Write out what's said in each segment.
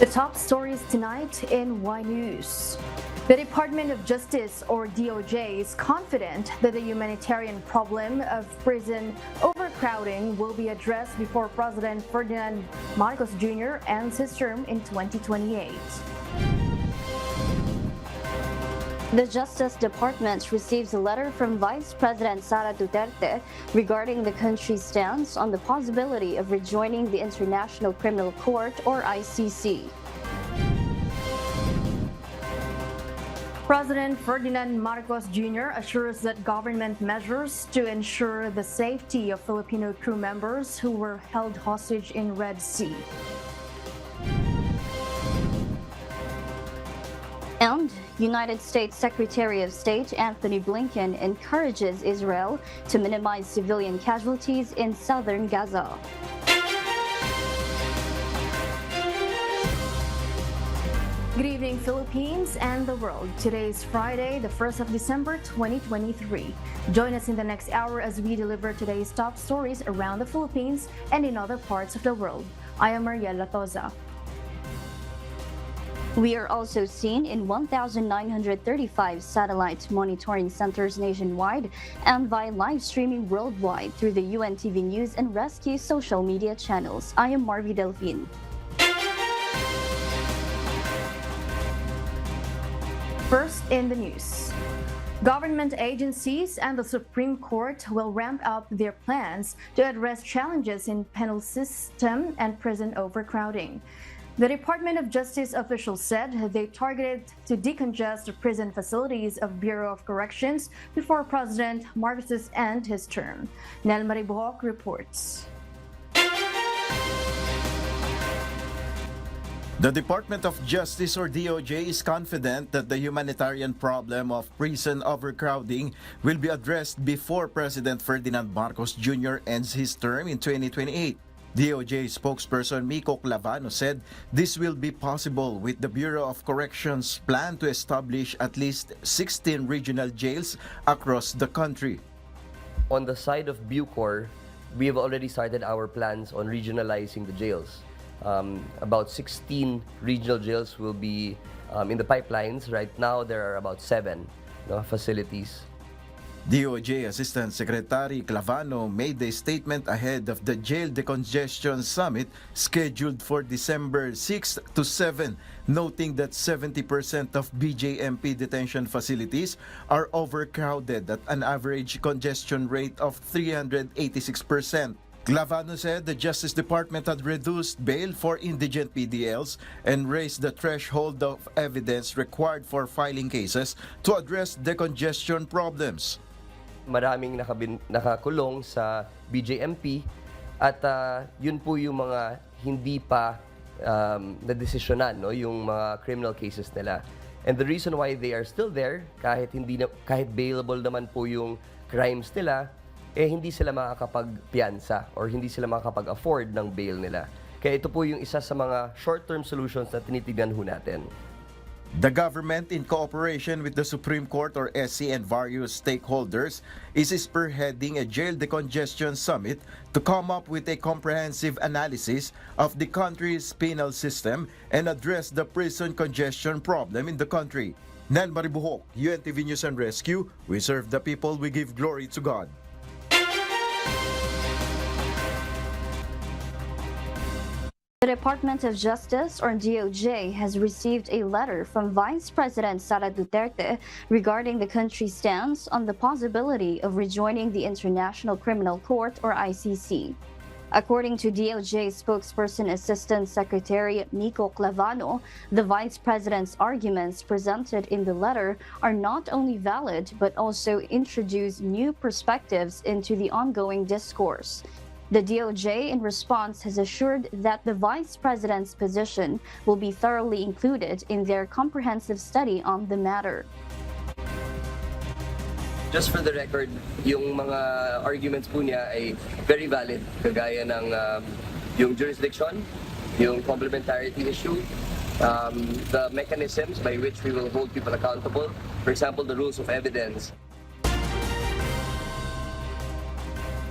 The top stories tonight in Y News. The Department of Justice, or DOJ, is confident that the humanitarian problem of prison overcrowding will be addressed before President Ferdinand Marcos Jr. ends his term in 2028. The Justice Department receives a letter from Vice President Sara Duterte regarding the country's stance on the possibility of rejoining the International Criminal Court, or ICC. President Ferdinand Marcos Jr. assures that government measures to ensure the safety of Filipino crew members who were held hostage in Red Sea. And United States Secretary of State Anthony Blinken encourages Israel to minimize civilian casualties in southern Gaza. Good evening, Philippines and the world. Today is Friday, the 1st of December, 2023. Join us in the next hour as we deliver today's top stories around the Philippines and in other parts of the world. I am Mariela Toza. We are also seen in 1,935 satellite monitoring centers nationwide and via live streaming worldwide through the UNTV News and Rescue social media channels. I am Marvi Delphine. First in the news. Government agencies and the Supreme Court will ramp up their plans to address challenges in penal system and prison overcrowding. The Department of Justice officials said they targeted to decongest the prison facilities of Bureau of Corrections before President Marcos ends his term. Nel Maribuhok reports. The Department of Justice, or DOJ, is confident that the humanitarian problem of prison overcrowding will be addressed before President Ferdinand Marcos Jr. ends his term in 2028. DOJ spokesperson Miko Clavano said this will be possible with the Bureau of Corrections' plan to establish at least 16 regional jails across the country. On the side of Bucor, we have already started our plans on regionalizing the jails. About 16 regional jails will be in the pipelines. Right now, there are about 7 facilities. DOJ Assistant Secretary Clavano made the statement ahead of the Jail Decongestion Summit scheduled for December 6 to 7, noting that 70% of BJMP detention facilities are overcrowded at an average congestion rate of 386%. Clavano said the Justice Department had reduced bail for indigent PDLs and raised the threshold of evidence required for filing cases to address decongestion problems. Maraming nakakulong sa BJMP at yun po yung mga hindi pa nadesisyonan, yung mga criminal cases nila. And the reason why they are still there, kahit bailable naman po yung crimes nila, hindi sila makakapagpiyansa or hindi sila makakapag-afford ng bail nila. Kaya ito po yung isa sa mga short-term solutions na tinitignan ho natin. The government, in cooperation with the Supreme Court, or SC, and various stakeholders, is spearheading a jail decongestion summit to come up with a comprehensive analysis of the country's penal system and address the prison congestion problem in the country. Nel Maribuhok, UNTV News and Rescue. We serve the people, we give glory to God. The Department of Justice, or DOJ, has received a letter from Vice President Sara Duterte regarding the country's stance on the possibility of rejoining the International Criminal Court, or ICC. According to DOJ spokesperson Assistant Secretary Miko Clavano, the Vice President's arguments presented in the letter are not only valid but also introduce new perspectives into the ongoing discourse. The DOJ, in response, has assured that the Vice President's position will be thoroughly included in their comprehensive study on the matter. Just for the record, yung mga arguments po niya ay very valid, kagaya ng yung jurisdiction, yung complementarity issue, the mechanisms by which we will hold people accountable, for example, the rules of evidence.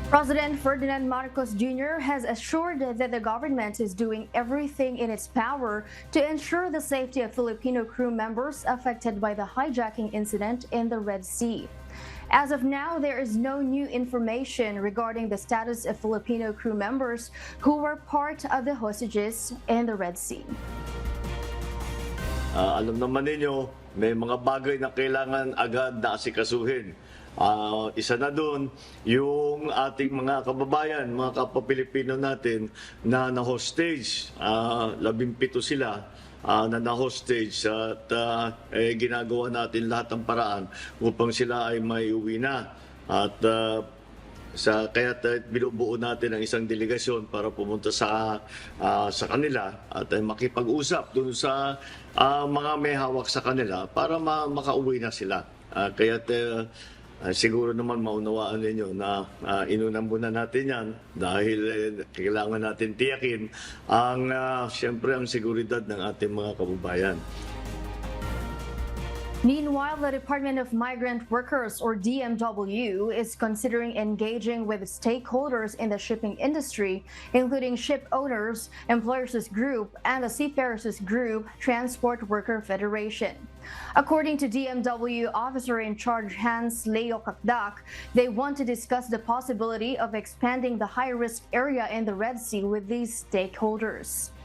President Ferdinand Marcos Jr. has assured that the government is doing everything in its power to ensure the safety of Filipino crew members affected by the hijacking incident in the Red Sea. As of now, there is no new information regarding the status of Filipino crew members who were part of the hostages in the Red Sea. Alam naman ninyo, may mga bagay na kailangan agad na asikasuhin. Isa na doon, yung ating mga kababayan, mga kapwa-Pilipino natin na na-hostage. 17 sila na na-hostage at ginagawa natin lahat ng paraan upang sila ay may uwi na. At kaya binubuo natin ang isang delegasyon para pumunta sa kanila at makipag-usap doon sa mga may hawak sa kanila para makauwi na sila. Siguro naman maunawaan ninyo na inunan muna natin yan dahil kailangan natin tiyakin siyempre ang seguridad ng ating mga kababayan. Meanwhile, the Department of Migrant Workers, or DMW, is considering engaging with stakeholders in the shipping industry, including ship owners, employers' group, and the seafarers' group, Transport Worker Federation. According to DMW Officer in Charge Hans Leo Gov't, they want to discuss the possibility of expanding the high-risk area in the Red Sea with these stakeholders.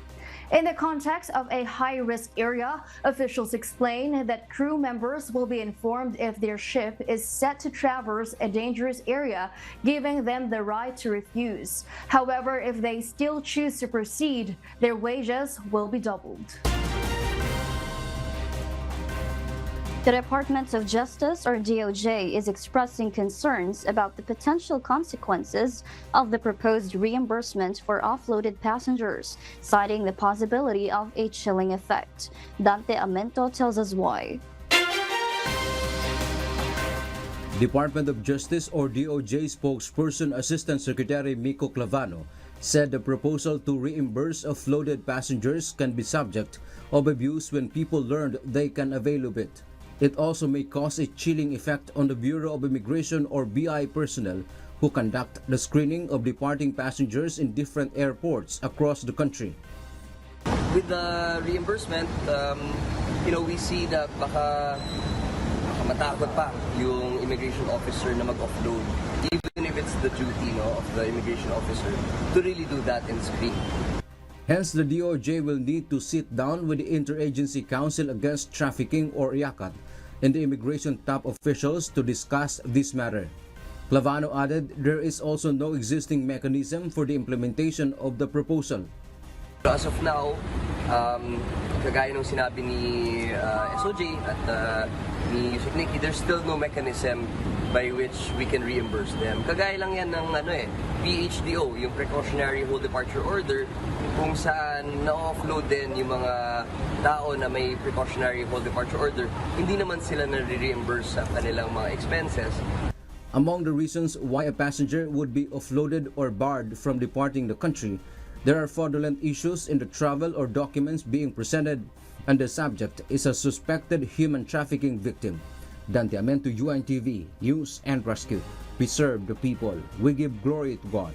In the context of a high-risk area, officials explain that crew members will be informed if their ship is set to traverse a dangerous area, giving them the right to refuse. However, if they still choose to proceed, their wages will be doubled. The Department of Justice, or DOJ, is expressing concerns about the potential consequences of the proposed reimbursement for offloaded passengers, citing the possibility of a chilling effect. Dante Amento tells us why. Department of Justice, or DOJ, spokesperson Assistant Secretary Miko Clavano said the proposal to reimburse offloaded passengers can be subject of abuse when people learned they can avail of it. It also may cause a chilling effect on the Bureau of Immigration, or BI, personnel who conduct the screening of departing passengers in different airports across the country. With the reimbursement, we see that baka matakot pa yung immigration officer na mag-offload, even if it's the duty of the immigration officer to really do that and screen. Hence, the DOJ will need to sit down with the Interagency Council Against Trafficking, or IACAT, and the immigration top officials to discuss this matter. Clavano added there is also no existing mechanism for the implementation of the proposal. As of now, kagaya nung sinabi ni SOJ at ni Yusek Nikki, there's still no mechanism by which we can reimburse them. Kagaya lang yan ng PHDO, yung Precautionary Whole Departure Order, kung saan na-offload din yung mga tao na may Precautionary Whole Departure Order, hindi naman sila na-reimburse sa kanilang mga expenses. Among the reasons why a passenger would be offloaded or barred from departing the country, there are fraudulent issues in the travel or documents being presented, and the subject is a suspected human trafficking victim. Dante Amento, UNTV, News and Rescue. We serve the people. We give glory to God.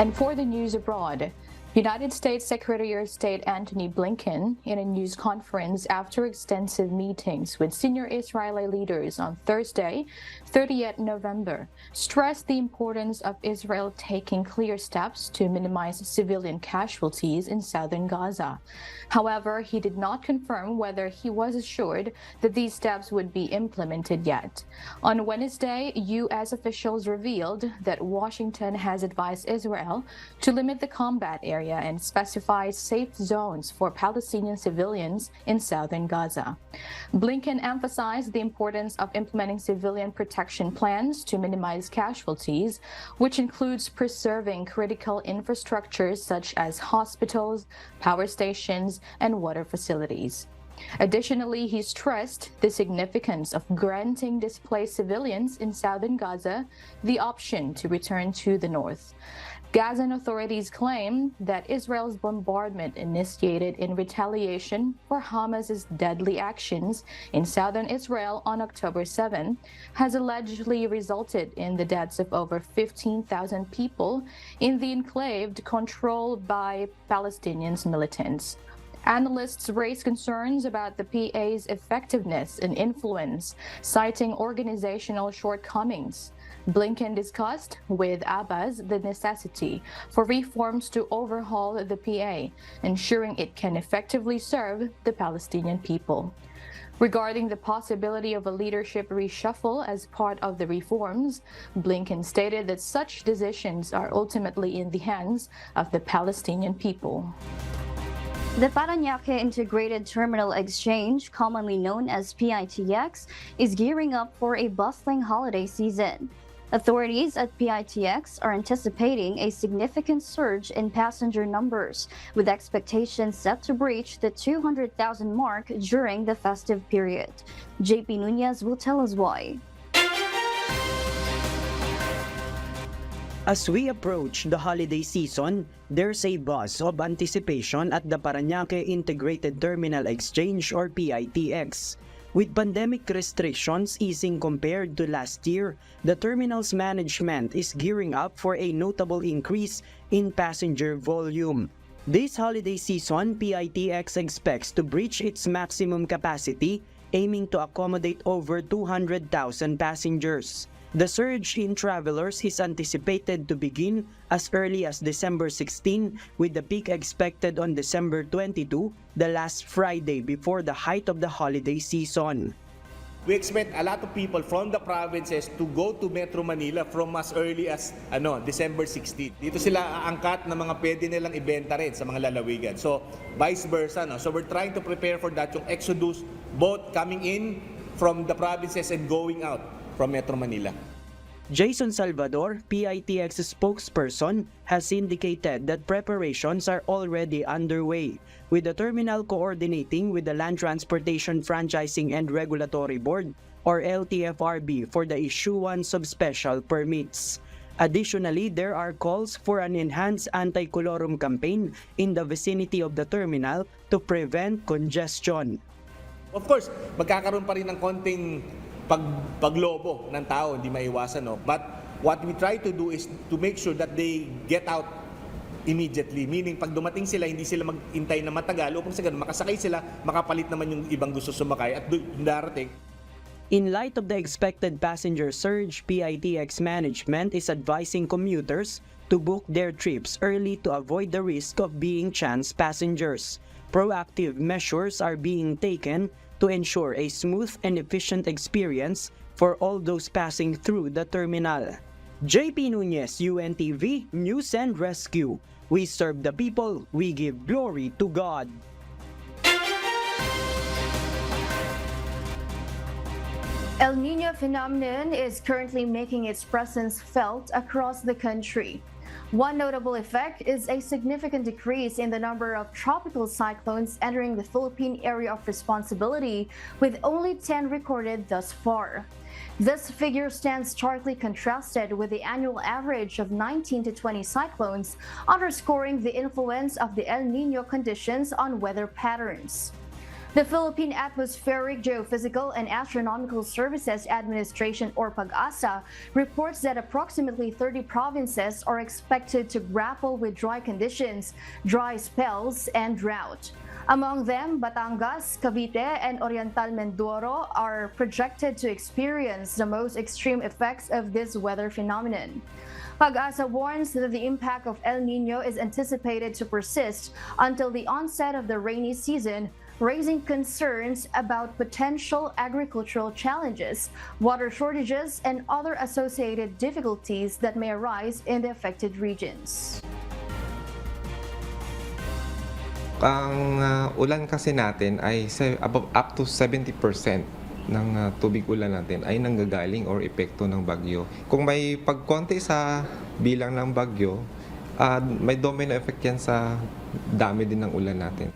And for the news abroad, United States Secretary of State Antony Blinken, in a news conference after extensive meetings with senior Israeli leaders on Thursday, 30th November, stressed the importance of Israel taking clear steps to minimize civilian casualties in southern Gaza. However, he did not confirm whether he was assured that these steps would be implemented yet. On Wednesday, U.S. officials revealed that Washington has advised Israel to limit the combat area and specify safe zones for Palestinian civilians in southern Gaza. Blinken emphasized the importance of implementing civilian protection plans to minimize casualties, which includes preserving critical infrastructures such as hospitals, power stations, and water facilities. Additionally, he stressed the significance of granting displaced civilians in southern Gaza the option to return to the north. Gazan authorities claim that Israel's bombardment, initiated in retaliation for Hamas's deadly actions in southern Israel on October 7, has allegedly resulted in the deaths of over 15,000 people in the enclave controlled by Palestinian militants. Analysts raise concerns about the PA's effectiveness and influence, citing organizational shortcomings. Blinken discussed with Abbas the necessity for reforms to overhaul the PA, ensuring it can effectively serve the Palestinian people. Regarding the possibility of a leadership reshuffle as part of the reforms, Blinken stated that such decisions are ultimately in the hands of the Palestinian people. The Parañaque Integrated Terminal Exchange, commonly known as PITX, is gearing up for a bustling holiday season. Authorities at PITX are anticipating a significant surge in passenger numbers, with expectations set to breach the 200,000 mark during the festive period. JP Nunez will tell us why. As we approach the holiday season, there's a buzz of anticipation at the Parañaque Integrated Terminal Exchange or PITX. With pandemic restrictions easing compared to last year, the terminal's management is gearing up for a notable increase in passenger volume. This holiday season, PITX expects to breach its maximum capacity, aiming to accommodate over 200,000 passengers. The surge in travelers is anticipated to begin as early as December 16, with the peak expected on December 22, the last Friday before the height of the holiday season. We expect a lot of people from the provinces to go to Metro Manila from as early as December 16. Dito sila aangkat na mga pwede nilang ibenta rin sa mga lalawigan. So vice versa. So we're trying to prepare for that, yung exodus both coming in from the provinces and going out from Metro Manila. Jason Salvador, PITX spokesperson, has indicated that preparations are already underway, with the terminal coordinating with the Land Transportation Franchising and Regulatory Board, or LTFRB, for the issuance of special permits. Additionally, there are calls for an enhanced anti-colorum campaign in the vicinity of the terminal to prevent congestion. Of course, magkakaroon pa rin ng konting paglobo ng tao, hindi maiwasan. But what we try to do is to make sure that they get out immediately. Meaning, pag dumating sila, hindi sila maghintay na matagal upang sa ganun, makasakay sila, makapalit naman yung ibang gusto sumakay at darating. In light of the expected passenger surge, PITX management is advising commuters to book their trips early to avoid the risk of being chance passengers. Proactive measures are being taken to ensure a smooth and efficient experience for all those passing through the terminal. JP Nunez, UNTV, News and Rescue. We serve the people, we give glory to God. El Niño phenomenon is currently making its presence felt across the country. One notable effect is a significant decrease in the number of tropical cyclones entering the Philippine area of responsibility, with only 10 recorded thus far. This figure stands starkly contrasted with the annual average of 19 to 20 cyclones, underscoring the influence of the El Niño conditions on weather patterns. The Philippine Atmospheric, Geophysical and Astronomical Services Administration, or PAG-ASA, reports that approximately 30 provinces are expected to grapple with dry conditions, dry spells, and drought. Among them, Batangas, Cavite, and Oriental Mindoro are projected to experience the most extreme effects of this weather phenomenon. PAG-ASA warns that the impact of El Niño is anticipated to persist until the onset of the rainy season, raising concerns about potential agricultural challenges, water shortages, and other associated difficulties that may arise in the affected regions. Ang ulan kasi natin ay up to 70% ng tubig ulan natin ay nanggagaling or epekto ng bagyo. Kung may pagkonti sa bilang ng bagyo, may domino effect yan sa dami din ng ulan natin.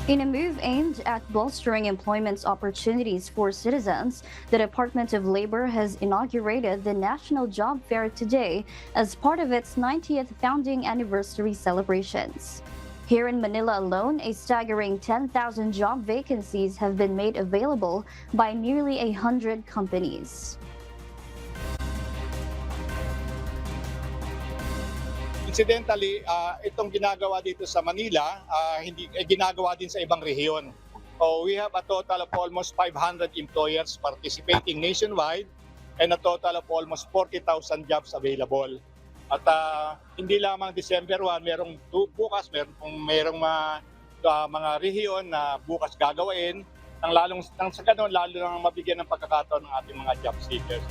In a move aimed at bolstering employment opportunities for citizens, the Department of Labor has inaugurated the National Job Fair today as part of its 90th founding anniversary celebrations. Here in Manila alone, a staggering 10,000 job vacancies have been made available by nearly 100 companies. Incidentally, itong ginagawa dito sa Manila, hindi ginagawa din sa ibang rehiyon. So we have a total of almost 500 employers participating nationwide and a total of almost 40,000 jobs available. At hindi lamang December 1, merong bukas, merong mga rehiyon na bukas gagawin, nang sa ganun, lalo nang mabigyan ng pagkakataon ng ating mga job seekers.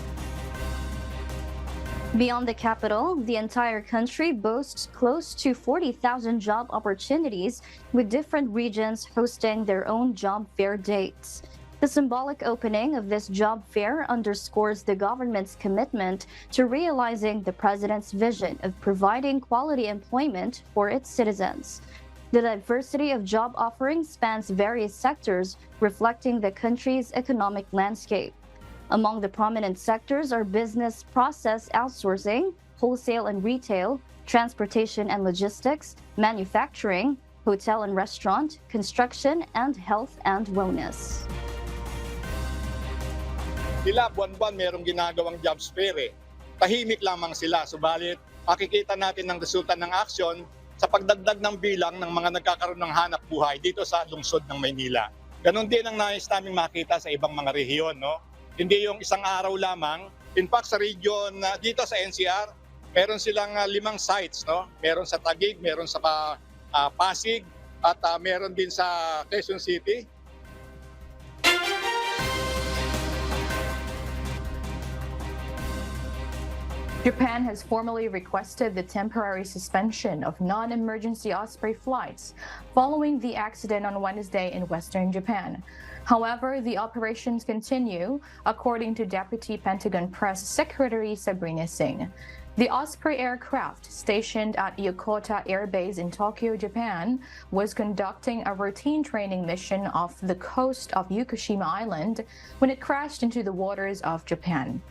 Beyond the capital, the entire country boasts close to 40,000 job opportunities, with different regions hosting their own job fair dates. The symbolic opening of this job fair underscores the government's commitment to realizing the president's vision of providing quality employment for its citizens. The diversity of job offerings spans various sectors, reflecting the country's economic landscape. Among the prominent sectors are business process outsourcing, wholesale and retail, transportation and logistics, manufacturing, hotel and restaurant, construction, and health and wellness. Sila buwan-buwan merong ginagawang jobs fair eh. Tahimik lamang sila, subalit makikita natin ang resulta ng aksyon sa pagdagdag ng bilang ng mga nagkakaroon ng hanap buhay dito sa lungsod ng Maynila. Ganon din ang nais naming makita sa ibang mga rehiyon, no? Hindi yung isang araw lamang. In fact, sa region dito sa NCR, meron silang 5 sites, no? Meron sa Taguig, meron sa Pasig, at meron din sa Quezon City. Japan has formally requested the temporary suspension of non-emergency Osprey flights following the accident on Wednesday in Western Japan. However, the operations continue, according to Deputy Pentagon Press Secretary Sabrina Singh. The Osprey aircraft, stationed at Yokota Air Base in Tokyo, Japan, was conducting a routine training mission off the coast of Fukushima Island when it crashed into the waters of Japan.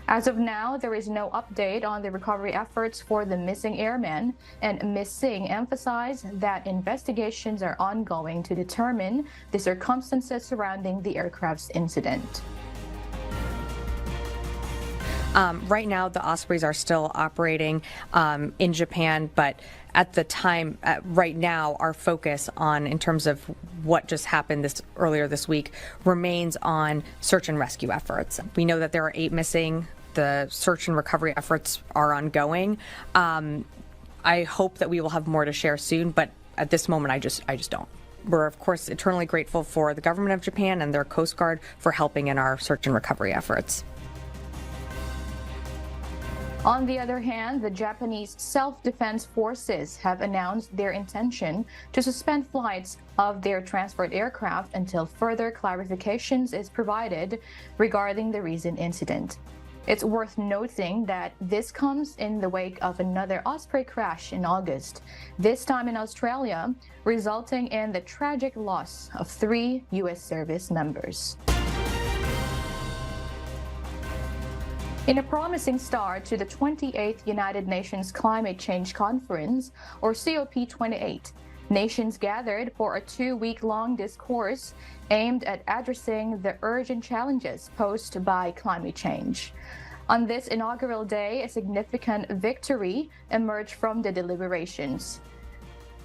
As of now, there is no update on the recovery efforts for the missing airmen, and Ms. Singh emphasized that investigations are ongoing to determine the circumstances surrounding the aircraft's incident. Right now, the Ospreys are still operating in Japan, but at the time, right now, our focus on, in terms of what just happened earlier this week, remains on search and rescue efforts. We know that there are 8 missing. The search and recovery efforts are ongoing. I hope that we will have more to share soon, but at this moment, I just don't. We're, of course, eternally grateful for the government of Japan and their Coast Guard for helping in our search and recovery efforts. On the other hand, the Japanese self-defense forces have announced their intention to suspend flights of their transport aircraft until further clarifications is provided regarding the recent incident. It's worth noting that this comes in the wake of another Osprey crash in August, this time in Australia, resulting in the tragic loss of 3 U.S. service members. In a promising start to the 28th United Nations Climate Change Conference, or COP28, nations gathered for a 2-week-long discourse aimed at addressing the urgent challenges posed by climate change. On this inaugural day, a significant victory emerged from the deliberations.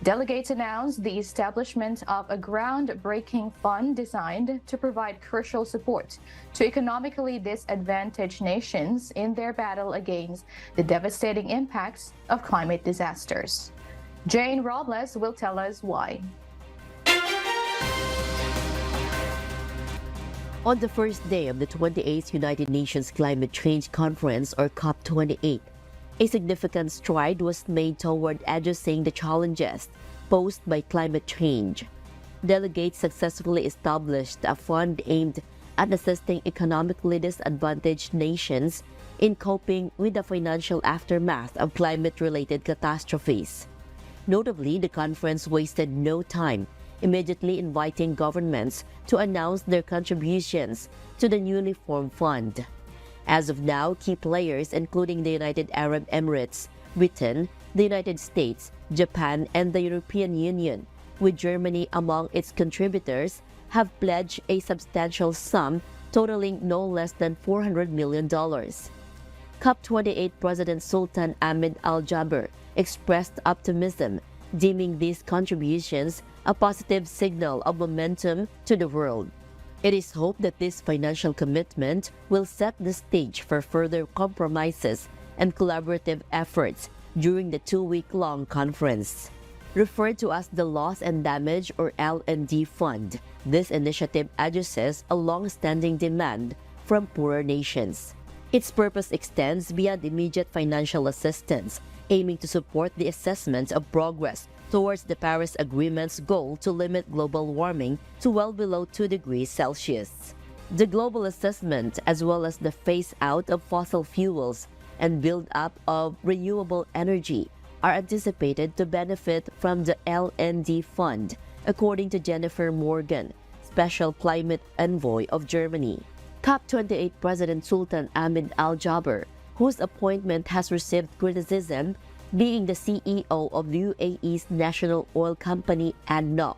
Delegates announced the establishment of a groundbreaking fund designed to provide crucial support to economically disadvantaged nations in their battle against the devastating impacts of climate disasters. Jane Robles will tell us why. On the first day of the 28th United Nations Climate Change Conference, or COP28, a significant stride was made toward addressing the challenges posed by climate change. Delegates successfully established a fund aimed at assisting economically disadvantaged nations in coping with the financial aftermath of climate-related catastrophes. Notably, the conference wasted no time immediately inviting governments to announce their contributions to the newly formed fund. As of now, key players including the United Arab Emirates, Britain, the United States, Japan, and the European Union, with Germany among its contributors, have pledged a substantial sum totaling no less than $400 million. COP28 President Sultan Ahmed Al-Jaber expressed optimism, deeming these contributions a positive signal of momentum to the world. It is hoped that this financial commitment will set the stage for further compromises and collaborative efforts during the two-week-long conference. Referred to as the Loss and Damage or L&D Fund, this initiative addresses a long-standing demand from poorer nations. Its purpose extends beyond immediate financial assistance, aiming to support the assessment of progress towards the Paris Agreement's goal to limit global warming to well below 2 degrees Celsius. The global assessment, as well as the phase-out of fossil fuels and build-up of renewable energy, are anticipated to benefit from the L&D Fund, according to Jennifer Morgan, Special Climate Envoy of Germany. COP28 President Sultan Ahmed Al-Jaber, whose appointment has received criticism, being the CEO of UAE's national oil company ADNOC,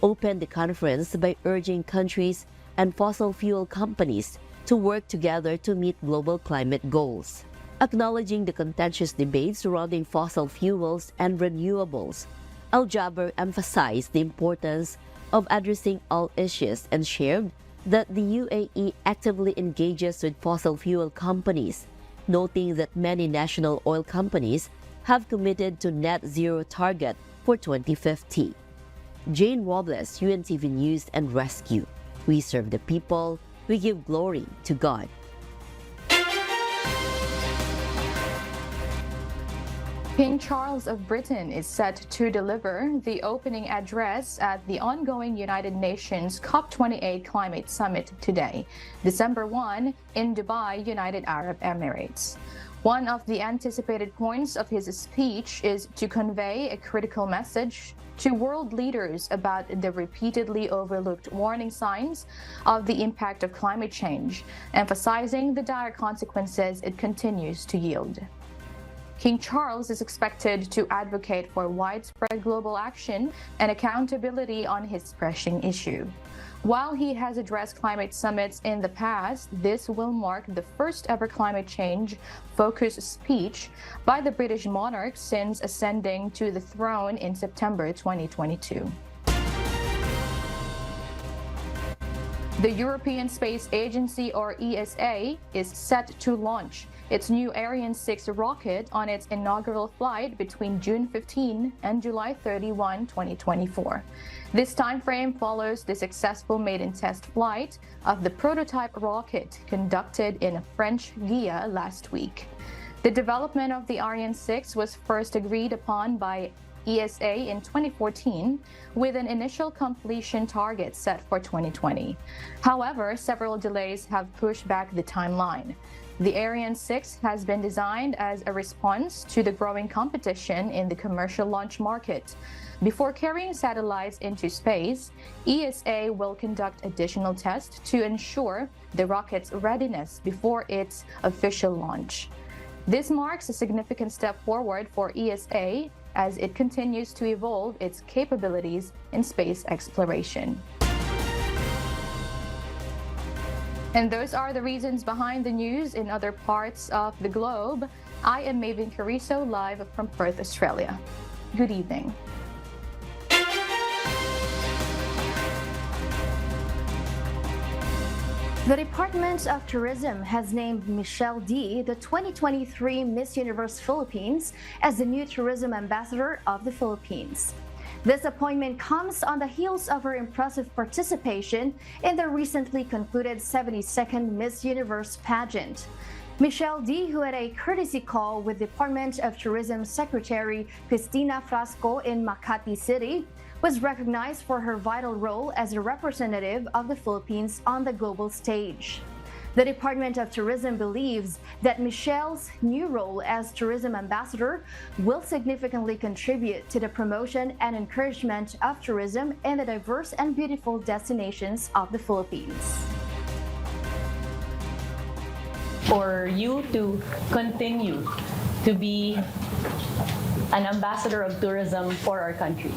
opened the conference by urging countries and fossil fuel companies to work together to meet global climate goals. Acknowledging the contentious debates surrounding fossil fuels and renewables, Al-Jaber emphasized the importance of addressing all issues and shared that the UAE actively engages with fossil fuel companies, noting that many national oil companies have committed to net zero target for 2050. Jane Robles, UNTV News and Rescue. We serve the people, we give glory to God. King Charles of Britain is set to deliver the opening address at the ongoing United Nations COP28 Climate Summit today, December 1, in Dubai, United Arab Emirates. One of the anticipated points of his speech is to convey a critical message to world leaders about the repeatedly overlooked warning signs of the impact of climate change, emphasizing the dire consequences it continues to yield. King Charles is expected to advocate for widespread global action and accountability on his pressing issue. While he has addressed climate summits in the past, this will mark the first ever climate change-focused speech by the British monarch since ascending to the throne in September 2022. The European Space Agency, or ESA, is set to launch its new Ariane 6 rocket on its inaugural flight between June 15 and July 31, 2024. This timeframe follows the successful maiden test flight of the prototype rocket conducted in French Guiana last week. The development of the Ariane 6 was first agreed upon by ESA in 2014, with an initial completion target set for 2020. However, several delays have pushed back the timeline. The Ariane 6 has been designed as a response to the growing competition in the commercial launch market. Before carrying satellites into space, ESA will conduct additional tests to ensure the rocket's readiness before its official launch. This marks a significant step forward for ESA as it continues to evolve its capabilities in space exploration. And those are the reasons behind the news in other parts of the globe. I am Maven Carrizo, live from Perth, Australia. Good evening. The Department of Tourism has named Michelle D, the 2023 Miss Universe Philippines, as the new tourism ambassador of the Philippines. This appointment comes on the heels of her impressive participation in the recently concluded 72nd Miss Universe pageant. Michelle D, who had a courtesy call with Department of Tourism Secretary Cristina Frasco in Makati City, was recognized for her vital role as a representative of the Philippines on the global stage. The Department of Tourism believes that Michelle's new role as tourism ambassador will significantly contribute to the promotion and encouragement of tourism in the diverse and beautiful destinations of the Philippines. For you to continue to be an ambassador of tourism for our country.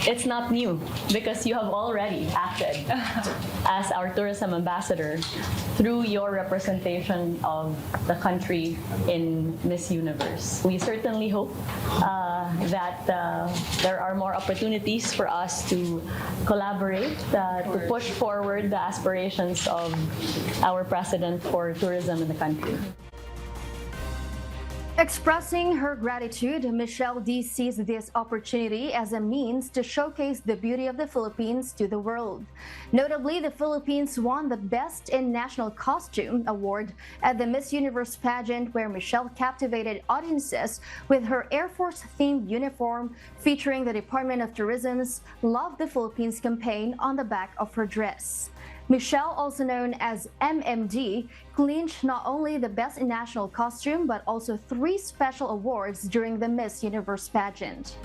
It's not new because you have already acted as our tourism ambassador through your representation of the country in Miss Universe. We certainly hope that there are more opportunities for us to collaborate, to push forward the aspirations of our president for tourism in the country. Expressing her gratitude, Michelle D sees this opportunity as a means to showcase the beauty of the Philippines to the world. Notably, the Philippines won the Best in National Costume award at the Miss Universe pageant, where Michelle captivated audiences with her Air Force-themed uniform featuring the Department of Tourism's Love the Philippines campaign on the back of her dress. Michelle, also known as MMD, clinched not only the Best in National Costume but also 3 special awards during the Miss Universe pageant.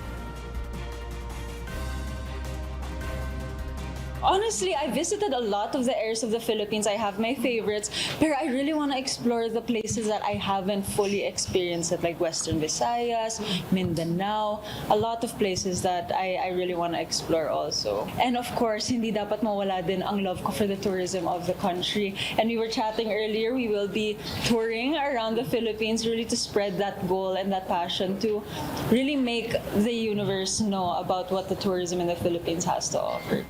Honestly, I visited a lot of the areas of the Philippines. I have my favorites, but I really want to explore the places that I haven't fully experienced, like Western Visayas, Mindanao, a lot of places that I really want to explore also. And of course, hindi dapat mawala din ang love ko for the tourism of the country. And we were chatting earlier, we will be touring around the Philippines really to spread that goal and that passion to really make the universe know about what the tourism in the Philippines has to offer.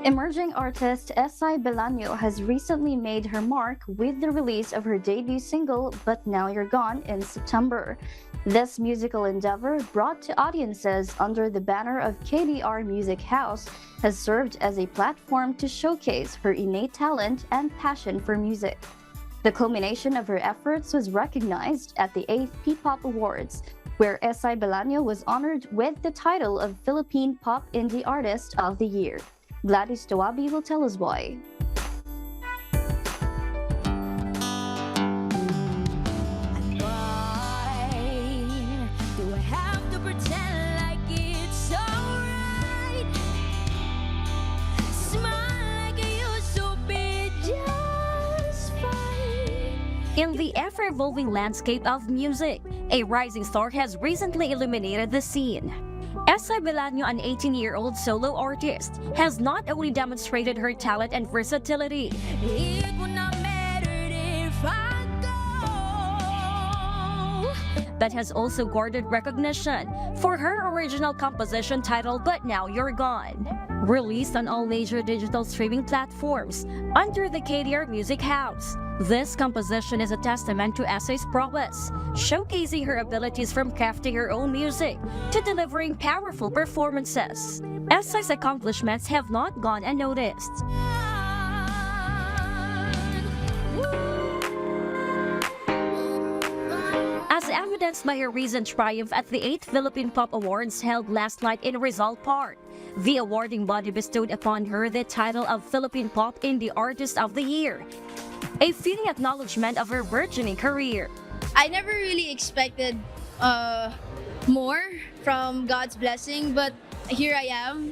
Emerging artist Esai Belaño has recently made her mark with the release of her debut single, But Now You're Gone, in September. This musical endeavor, brought to audiences under the banner of KDR Music House, has served as a platform to showcase her innate talent and passion for music. The culmination of her efforts was recognized at the 8th P-Pop Awards, where Esai Belaño was honored with the title of Philippine Pop Indie Artist of the Year. Gladys Tawabi will tell us why. In the ever-evolving landscape of music, a rising star has recently illuminated the scene. Esai Belaño, an 18-year-old solo artist, has not only demonstrated her talent and versatility, but has also garnered recognition for her original composition titled But Now You're Gone. Released on all major digital streaming platforms under the KDR Music House, this composition is a testament to Esai's prowess, showcasing her abilities from crafting her own music to delivering powerful performances. Esai's accomplishments have not gone unnoticed. As evidenced by her recent triumph at the 8th Philippine Pop Awards held last night in Rizal Park, the awarding body bestowed upon her the title of Philippine Pop Indie Artist of the Year, a fitting acknowledgement of her burgeoning career. I never really expected more from God's blessing, but here I am.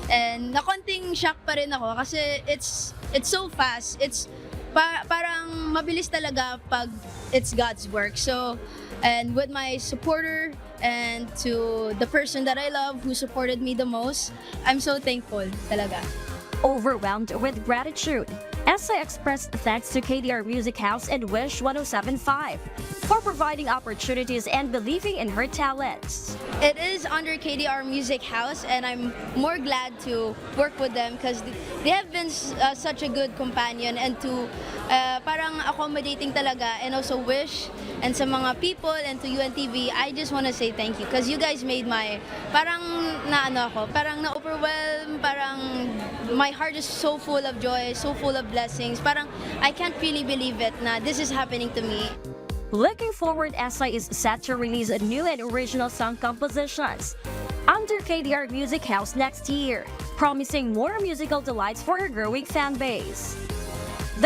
And nakonting shock pa rin ako kasi it's so fast. It's parang mabilis talaga pag it's God's work. So, and with my supporter and to the person that I love who supported me the most, I'm so thankful talaga. Overwhelmed with gratitude, Esai expressed thanks to KDR Music House and Wish 1075 for providing opportunities and believing in her talents. It is under KDR Music House, and I'm more glad to work with them because they have been such a good companion and to parang accommodating talaga, and also Wish and sa mga people and to UNTV. I just want to say thank you because you guys made my parang na-overwhelm, parang my heart is so full of joy, so full of blessings. Parang I can't really believe it na this is happening to me. Looking forward, Esai is set to release new and original song compositions under under KDR Music House next year, promising more musical delights for her growing fan base.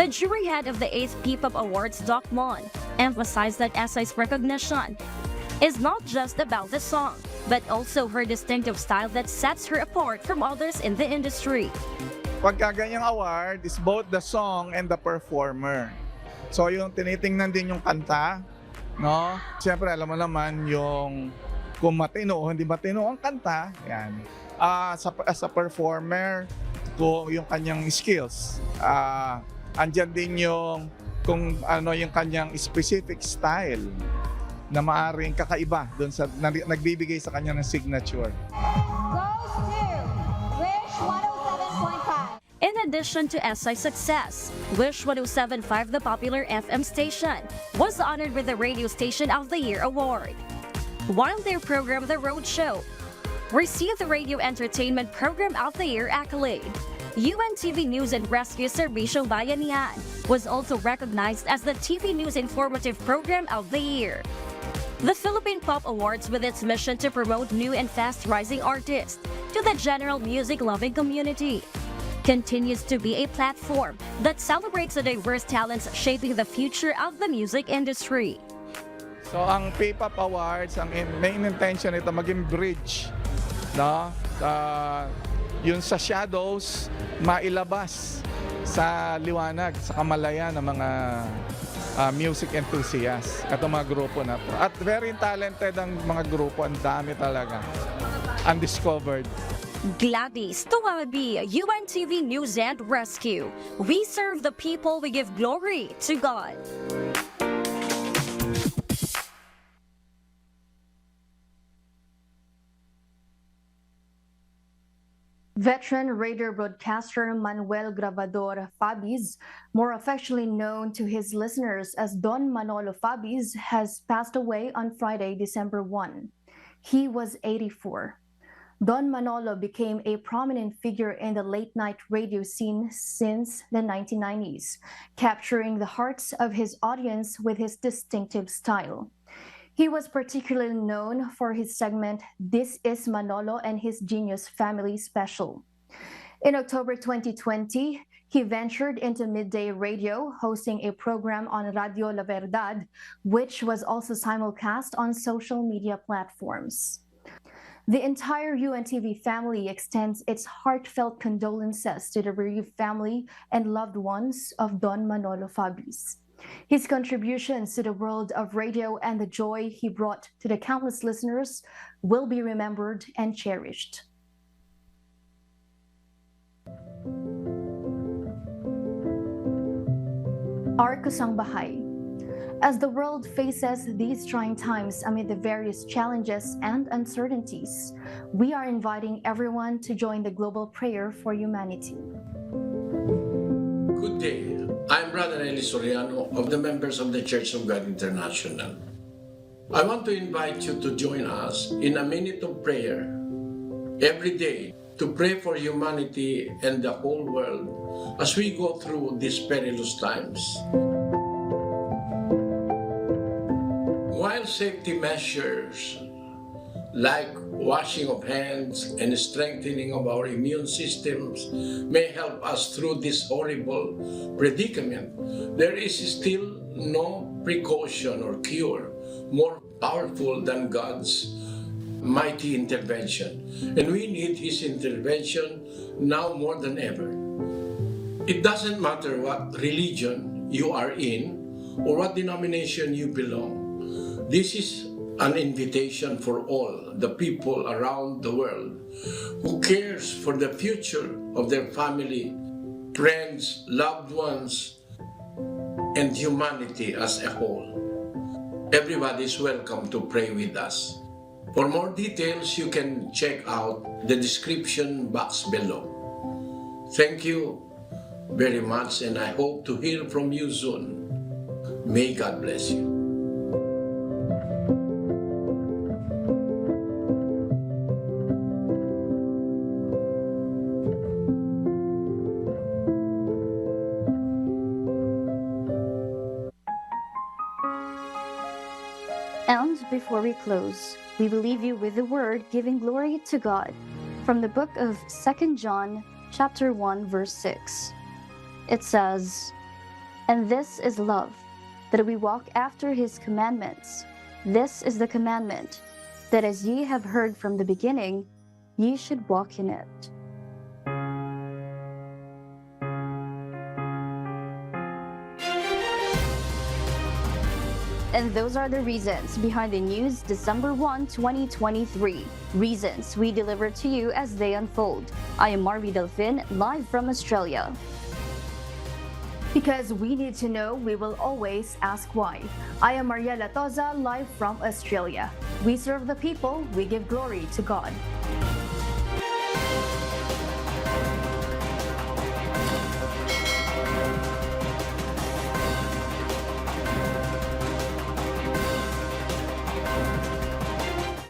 The jury head of the 8th P-pop Awards, Doc Mon, emphasized that SI's recognition is not just about the song, but also her distinctive style that sets her apart from others in the industry. Pagka ganyang award is both the song and the performer. So yung tinitingnan din yung kanta, no? Siyempre alam mo naman yung kung matino o hindi matino ang kanta, yan. As a performer, kung yung kanyang skills, andyan din yung kung ano yung kanyang specific style na maaaring kakaiba doon sa nagbibigay sa kanya ng signature. Goes to Wish 107.5. In addition to SI's success, Wish 107.5, the popular FM station, was honored with the Radio Station of the Year award. While their program, The Road Show, received the Radio Entertainment Program of the Year accolade. UNTV News and Rescue Servicio Bayanihan was also recognized as the TV News Informative Program of the Year. The Philippine Pop Awards, with its mission to promote new and fast-rising artists to the general music-loving community, continues to be a platform that celebrates the diverse talents shaping the future of the music industry. So ang P-pop Awards, ang main intention nito maging bridge, no? Yun sa shadows, mailabas sa liwanag, sa kamalayan ng mga music enthusiasts at mga grupo na to. At very talented ang mga grupo, ang dami talaga. Undiscovered. Gladys Tuwabi, UNTV News and Rescue. We serve the people, we give glory to God. Veteran radio broadcaster Manuel Grabador Fabis, more affectionately known to his listeners as Don Manolo Fabis, has passed away on Friday, December 1. He was 84. Don Manolo became a prominent figure in the late-night radio scene since the 1990s, capturing the hearts of his audience with his distinctive style. He was particularly known for his segment, This is Manolo and His Genius Family Special. In October 2020, he ventured into midday radio, hosting a program on Radio La Verdad, which was also simulcast on social media platforms. The entire UNTV family extends its heartfelt condolences to the bereaved family and loved ones of Don Manolo Fabis. His contributions to the world of radio and the joy he brought to the countless listeners will be remembered and cherished. Our Kusangbahay. As the world faces these trying times amid the various challenges and uncertainties, we are inviting everyone to join the global prayer for humanity. Good day. I'm Brother Eli Soriano of the members of the Church of God International. I want to invite you to join us in a minute of prayer every day to pray for humanity and the whole world as we go through these perilous times. While safety measures like washing of hands and strengthening of our immune systems may help us through this horrible predicament, there is still no precaution or cure more powerful than God's mighty intervention. And we need His intervention now more than ever. It doesn't matter what religion you are in or what denomination you belong. This is an invitation for all the people around the world who cares for the future of their family, friends, loved ones, and humanity as a whole. Everybody is welcome to pray with us. For more details, you can check out the description box below. Thank you very much, and I hope to hear from you soon. May God bless you. before we close, we will leave you with the word giving glory to God from the book of 2 John chapter 1 verse 6. It says, "And this is love, that we walk after his commandments. This is the commandment, that as ye have heard from the beginning, ye should walk in it." And those are the reasons behind the news December 1, 2023. Reasons we deliver to you as they unfold. I am Marvi Delfin, live from Australia. Because we need to know, we will always ask why. I am Mariela Toza, live from Australia. We serve the people, we give glory to God.